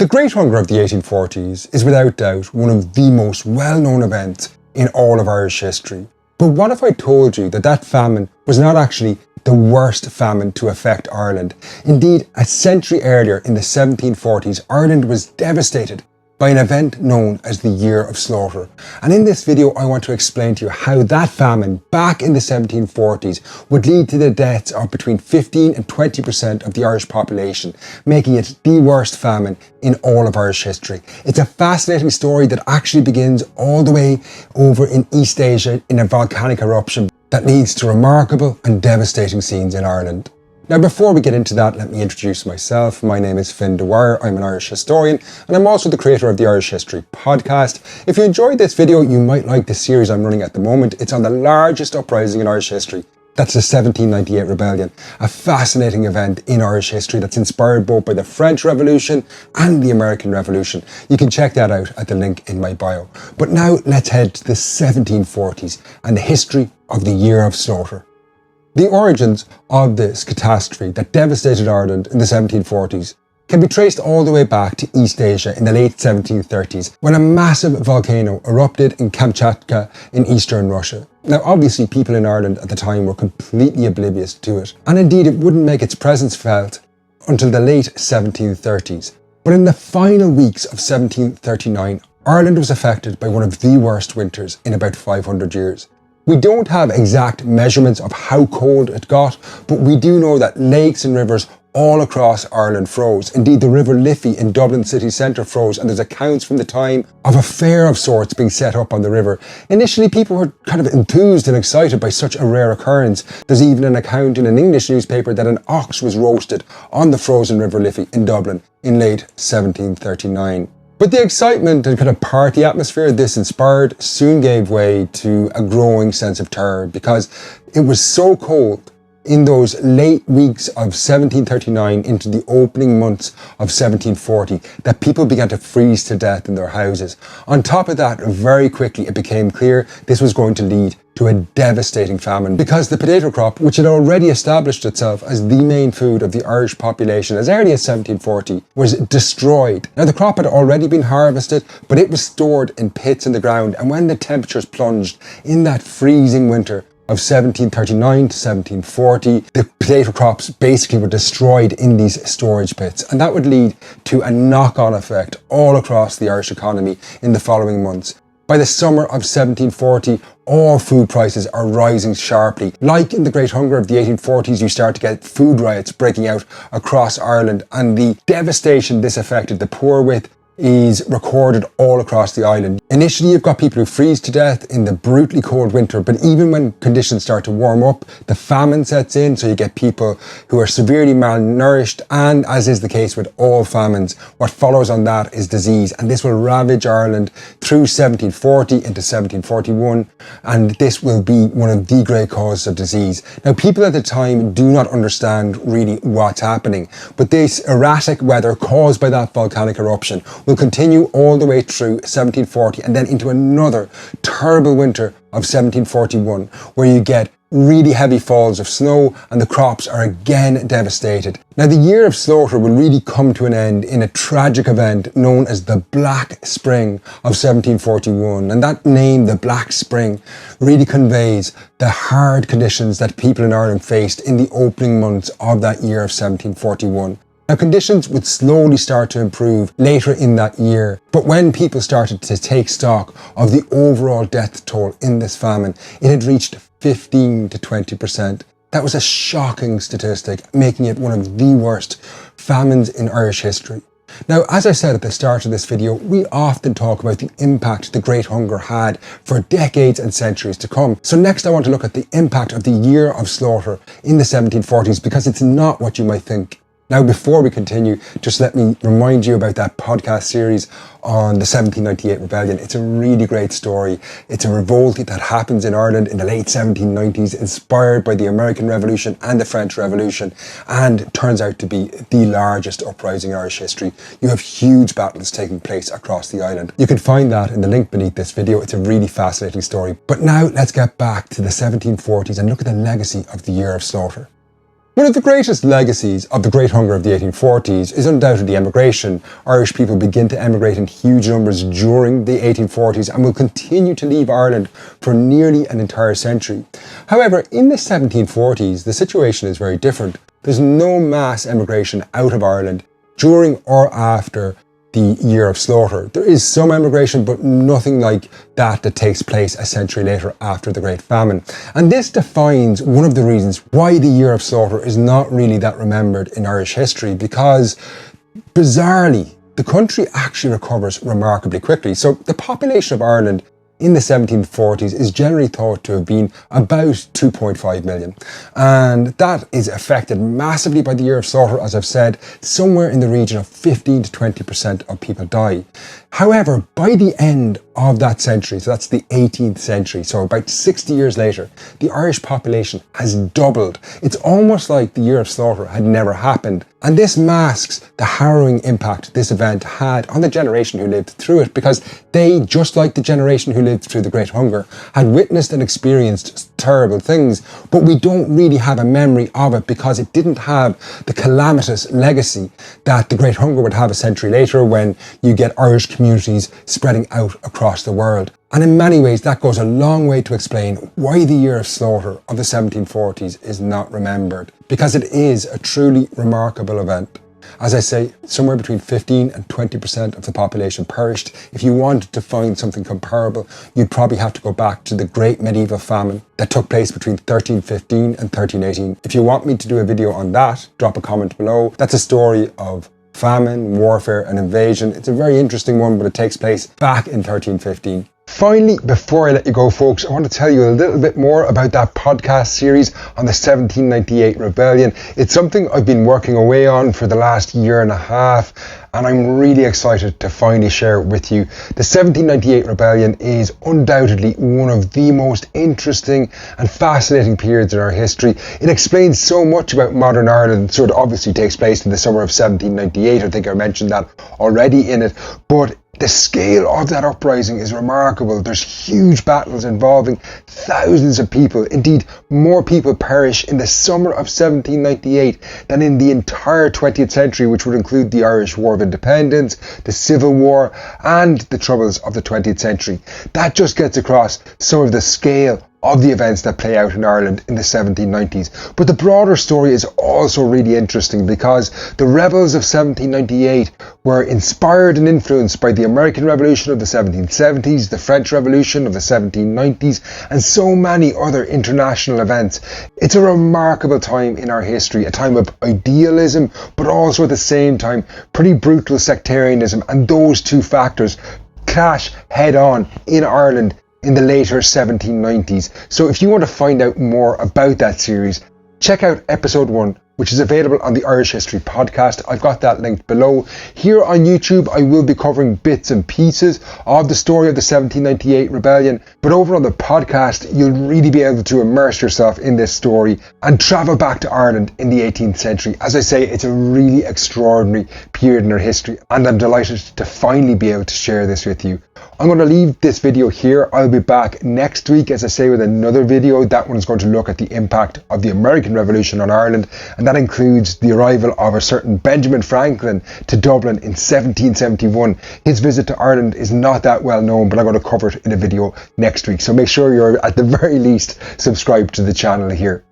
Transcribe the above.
The Great Hunger of the 1840s is without doubt one of the most well-known events in all of Irish history. But what if I told you that that famine was not actually the worst famine to affect Ireland? Indeed, a century earlier in the 1740s, Ireland was devastated by an event known as the Year of Slaughter. And in this video, I want to explain to you how that famine back in the 1740s would lead to the deaths of between 15 and 20% of the Irish population, making it the worst famine in all of Irish history. It's a fascinating story that actually begins all the way over in East Asia in a volcanic eruption that leads to remarkable and devastating scenes in Ireland. Now, before we get into that, let me introduce myself. My name is Finn Dwyer. I'm an Irish historian, and I'm also the creator of the Irish History podcast. If you enjoyed this video, you might like the series I'm running at the moment. It's on the largest uprising in Irish history. That's the 1798 rebellion, a fascinating event in Irish history that's inspired both by the French Revolution and the American Revolution. You can check that out at the link in my bio. But now let's head to the 1740s and the history of the Year of Slaughter. The origins of this catastrophe that devastated Ireland in the 1740s can be traced all the way back to East Asia in the late 1730s, when a massive volcano erupted in Kamchatka in eastern Russia. Now, obviously, people in Ireland at the time were completely oblivious to it, and indeed it wouldn't make its presence felt until the late 1730s. But in the final weeks of 1739, Ireland was affected by one of the worst winters in about 500 years. We don't have exact measurements of how cold it got, but we do know that lakes and rivers all across Ireland froze. Indeed, the River Liffey in Dublin city centre froze, and there's accounts from the time of a fair of sorts being set up on the river. Initially, people were kind of enthused and excited by such a rare occurrence. There's even an account in an English newspaper that an ox was roasted on the frozen River Liffey in Dublin in late 1739. But the excitement and kind of party atmosphere this inspired soon gave way to a growing sense of terror, because it was so cold in those late weeks of 1739 into the opening months of 1740 that people began to freeze to death in their houses. On top of that, very quickly it became clear this was going to lead to a devastating famine, because the potato crop, which had already established itself as the main food of the Irish population as early as 1740, was destroyed. Now, the crop had already been harvested, but it was stored in pits in the ground, and when the temperatures plunged in that freezing winter of 1739 to 1740, the potato crops basically were destroyed in these storage pits, and that would lead to a knock-on effect all across the Irish economy in the following months. By the summer of 1740, all food prices are rising sharply. Like in the Great Hunger of the 1840s, you start to get food riots breaking out across Ireland, and the devastation this affected the poor with is recorded all across the island. Initially, you've got people who freeze to death in the brutally cold winter, but even when conditions start to warm up, the famine sets in, so you get people who are severely malnourished, and as is the case with all famines, what follows on that is disease, and this will ravage Ireland through 1740 into 1741, and this will be one of the great causes of disease. Now, people at the time do not understand really what's happening, but this erratic weather caused by that volcanic eruption will continue all the way through 1740 and then into another terrible winter of 1741, where you get really heavy falls of snow and the crops are again devastated. Now, the Year of Slaughter will really come to an end in a tragic event known as the Black Spring of 1741, and that name, the Black Spring, really conveys the hard conditions that people in Ireland faced in the opening months of that year of 1741. Now, conditions would slowly start to improve later in that year, but when people started to take stock of the overall death toll in this famine, it had reached 15 to 20%. That was a shocking statistic, making it one of the worst famines in Irish history. Now, as I said at the start of this video, we often talk about the impact the Great Hunger had for decades and centuries to come. So next I want to look at the impact of the Year of Slaughter in the 1740s, because it's not what you might think. Now, before we continue, just let me remind you about that podcast series on the 1798 rebellion. It's a really great story. It's a revolt that happens in Ireland in the late 1790s, inspired by the American Revolution and the French Revolution, and turns out to be the largest uprising in Irish history. You have huge battles taking place across the island. You can find that in the link beneath this video. It's a really fascinating story. But now let's get back to the 1740s and look at the legacy of the Year of Slaughter. One of the greatest legacies of the Great Hunger of the 1840s is undoubtedly emigration. Irish people begin to emigrate in huge numbers during the 1840s and will continue to leave Ireland for nearly an entire century. However, in the 1740s, the situation is very different. There's no mass emigration out of Ireland during or after the year of slaughter. There is some emigration, but nothing like that takes place a century later after the Great Famine. And this defines one of the reasons why the year of slaughter is not really that remembered in Irish history, because bizarrely, the country actually recovers remarkably quickly. So the population of Ireland in the 1740s is generally thought to have been about 2.5 million. And that is affected massively by the year of slaughter. As I've said, somewhere in the region of 15 to 20% of people die. However, by the end of that century, so that's the 18th century, so about 60 years later, the Irish population has doubled. It's almost like the year of slaughter had never happened. And this masks the harrowing impact this event had on the generation who lived through it, because they, just like the generation who lived through the Great Hunger, had witnessed and experienced terrible things, but we don't really have a memory of it because it didn't have the calamitous legacy that the Great Hunger would have a century later, when you get Irish communities spreading out across the world. And in many ways, that goes a long way to explain why the year of slaughter of the 1740s is not remembered, because it is a truly remarkable event. As I say, somewhere between 15 and 20% of the population perished. If you wanted to find something comparable, you'd probably have to go back to the Great Medieval Famine that took place between 1315 and 1318. If you want me to do a video on that, drop a comment below. That's a story of famine, warfare and invasion. It's a very interesting one, but it takes place back in 1315. Finally, before I let you go, folks, I want to tell you a little bit more about that podcast series on the 1798 rebellion. It's something I've been working away on for the last year and a half, and I'm really excited to finally share it with you. The 1798 rebellion is undoubtedly one of the most interesting and fascinating periods in our history. It explains so much about modern Ireland. So it obviously takes place in the summer of 1798. I think I mentioned that already in it, but the scale of that uprising is remarkable. There's huge battles involving thousands of people. Indeed, more people perish in the summer of 1798 than in the entire 20th century, which would include the Irish War of Independence, the Civil War, and the Troubles of the 20th century. That just gets across some of the scale of the events that play out in Ireland in the 1790s. But the broader story is also really interesting, because the rebels of 1798 were inspired and influenced by the American Revolution of the 1770s, the French Revolution of the 1790s, and so many other international events. It's a remarkable time in our history, a time of idealism, but also at the same time pretty brutal sectarianism, and those two factors clash head on in Ireland in the later 1790s. So if you want to find out more about that series, check out episode 1, which is available on the Irish History Podcast. I've got that linked below. Here on YouTube, I will be covering bits and pieces of the story of the 1798 rebellion, but over on the podcast, you'll really be able to immerse yourself in this story and travel back to Ireland in the 18th century. As I say, it's a really extraordinary period in our history, and I'm delighted to finally be able to share this with you. I'm going to leave this video here. I'll be back next week, as I say, with another video. That one's going to look at the impact of the American Revolution on Ireland, and that includes the arrival of a certain Benjamin Franklin to Dublin in 1771. His visit to Ireland is not that well known, but I'm going to cover it in a video next week. So make sure you're, at the very least, subscribed to the channel here.